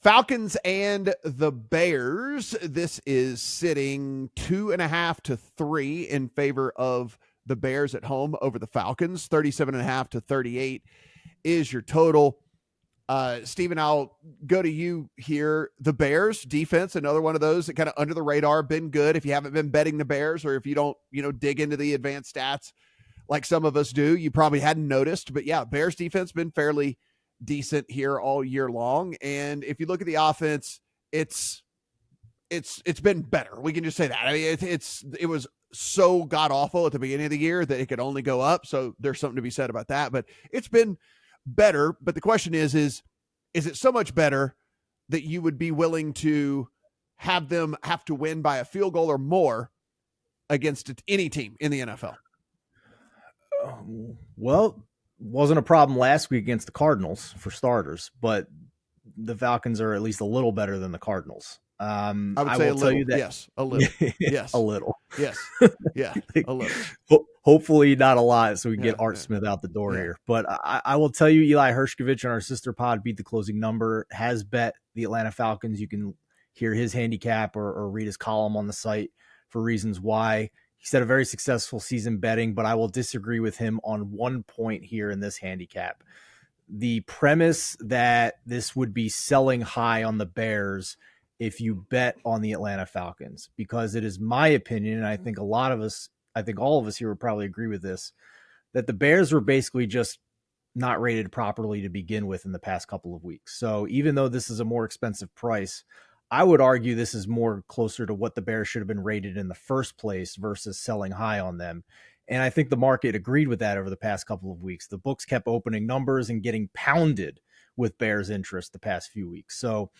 Falcons and the Bears. This is sitting 2.5 to 3 in favor of the Bears at home over the Falcons. 37.5 to 38 is your total. Steven, I'll go to you here. The Bears defense, another one of those that kind of under the radar, been good. If you haven't been betting the Bears, or if you don't, dig into the advanced stats like some of us do, you probably hadn't noticed. But yeah, Bears defense been fairly decent here all year long. And if you look at the offense, it's been better. We can just say that. I mean, it was so god awful at the beginning of the year that it could only go up. So there's something to be said about that, but it's been better. But the question is it so much better that you would be willing to have them have to win by a field goal or more against any team in the NFL? Well, wasn't a problem last week against the Cardinals for starters, but the Falcons are at least a little better than the Cardinals. I would say tell you that. Yes, a little. Yes, a little. Yes, yeah, a little. Hopefully not a lot, so we can get Art Smith out the door here. But I will tell you, Eli Hershkovich on our sister pod, Beat the Closing Number, has bet the Atlanta Falcons. You can hear his handicap or read his column on the site for reasons why. He said a very successful season betting, but I will disagree with him on one point here in this handicap. The premise that this would be selling high on the Bears if you bet on the Atlanta Falcons, because it is my opinion, and I think all of us here would probably agree with this, that the Bears were basically just not rated properly to begin with in the past couple of weeks. So even though this is a more expensive price, I would argue this is more closer to what the Bears should have been rated in the first place versus selling high on them. And I think the market agreed with that over the past couple of weeks. The books kept opening numbers and getting pounded with Bears interest the past few weeks. So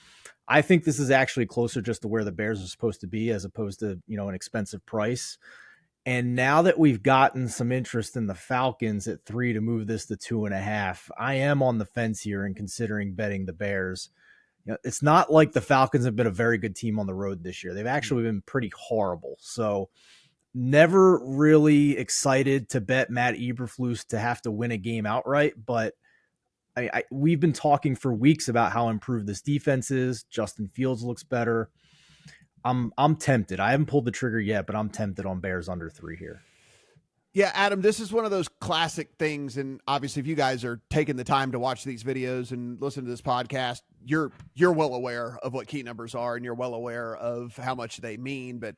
I think this is actually closer just to where the Bears are supposed to be, as opposed to, an expensive price. And now that we've gotten some interest in the Falcons at 3 to move this to 2.5, I am on the fence here and considering betting the Bears. It's not like the Falcons have been a very good team on the road this year. They've actually been pretty horrible. So never really excited to bet Matt Eberflus to have to win a game outright. But we've been talking for weeks about how improved this defense is. Justin Fields looks better. I'm tempted. I haven't pulled the trigger yet, but I'm tempted on Bears under 3 here. Yeah, Adam, this is one of those classic things. And obviously, if you guys are taking the time to watch these videos and listen to this podcast, you're well aware of what key numbers are, and you're well aware of how much they mean. But,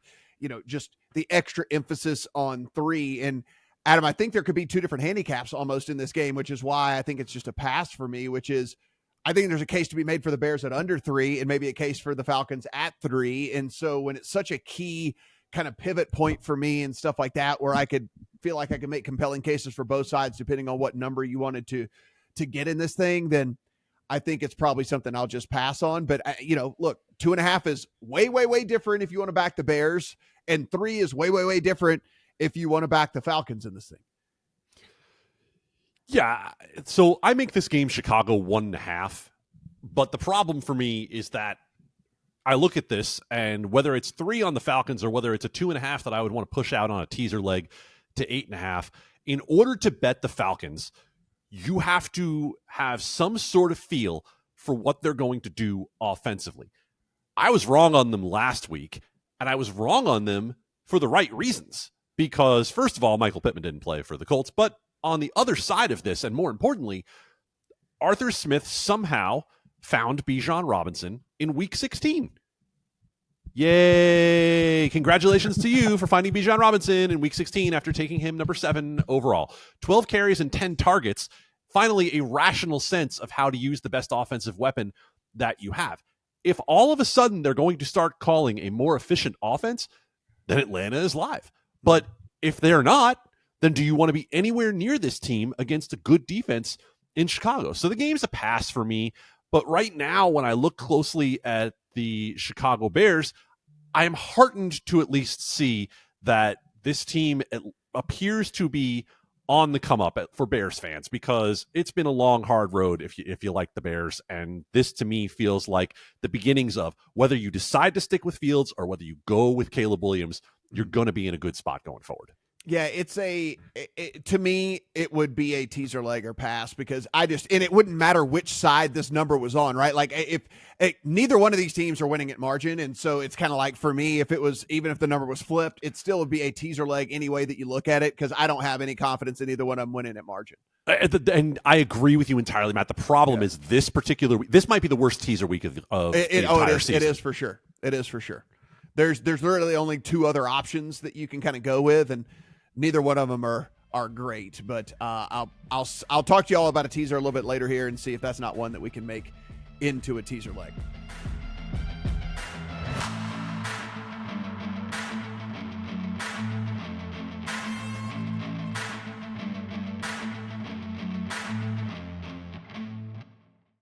just the extra emphasis on 3. And Adam, I think there could be 2 different handicaps almost in this game, which is why I think it's just a pass for me, which is I think there's a case to be made for the Bears at under 3 and maybe a case for the Falcons at 3. And so when it's such a key kind of pivot point for me and stuff like that, where I could feel like I could make compelling cases for both sides, depending on what number you wanted to get in this thing, then I think it's probably something I'll just pass on. But look, 2.5 is way, way, way different if you want to back the Bears, and 3 is way, way, way different if you want to back the Falcons in this thing. Yeah. So I make this game Chicago 1.5, but the problem for me is that I look at this, and whether it's 3 on the Falcons or whether it's a 2.5 that I would want to push out on a teaser leg to 8.5, in order to bet the Falcons, you have to have some sort of feel for what they're going to do offensively. I was wrong on them last week, and I was wrong on them for the right reasons. Because, first of all, Michael Pittman didn't play for the Colts, but on the other side of this, and more importantly, Arthur Smith somehow found Bijan Robinson in Week 16. Yay! Congratulations to you for finding Bijan Robinson in Week 16 after taking him number 7 overall. 12 carries and 10 targets. Finally, a rational sense of how to use the best offensive weapon that you have. If all of a sudden they're going to start calling a more efficient offense, then Atlanta is live. But if they're not, then do you want to be anywhere near this team against a good defense in Chicago? So the game's a pass for me. But right now, when I look closely at the Chicago Bears, I am heartened to at least see that this team appears to be on the come up for Bears fans, because it's been a long, hard road if you like the Bears. And this to me feels like the beginnings of whether you decide to stick with Fields or whether you go with Caleb Williams, you're going to be in a good spot going forward. Yeah, to me, it would be a teaser leg or pass because and it wouldn't matter which side this number was on, right? Like if neither one of these teams are winning at margin. And so it's kind of like for me, even if the number was flipped, it still would be a teaser leg any way that you look at it because I don't have any confidence in either one of them winning at margin. And I agree with you entirely, Matt. The problem is this particular week, this might be the worst teaser week of the entire season. It is for sure. It is for sure. There's literally only two other options that you can kind of go with, and neither one of them are great. But I'll talk to you all about a teaser a little bit later here and see if that's not one that we can make into a teaser leg.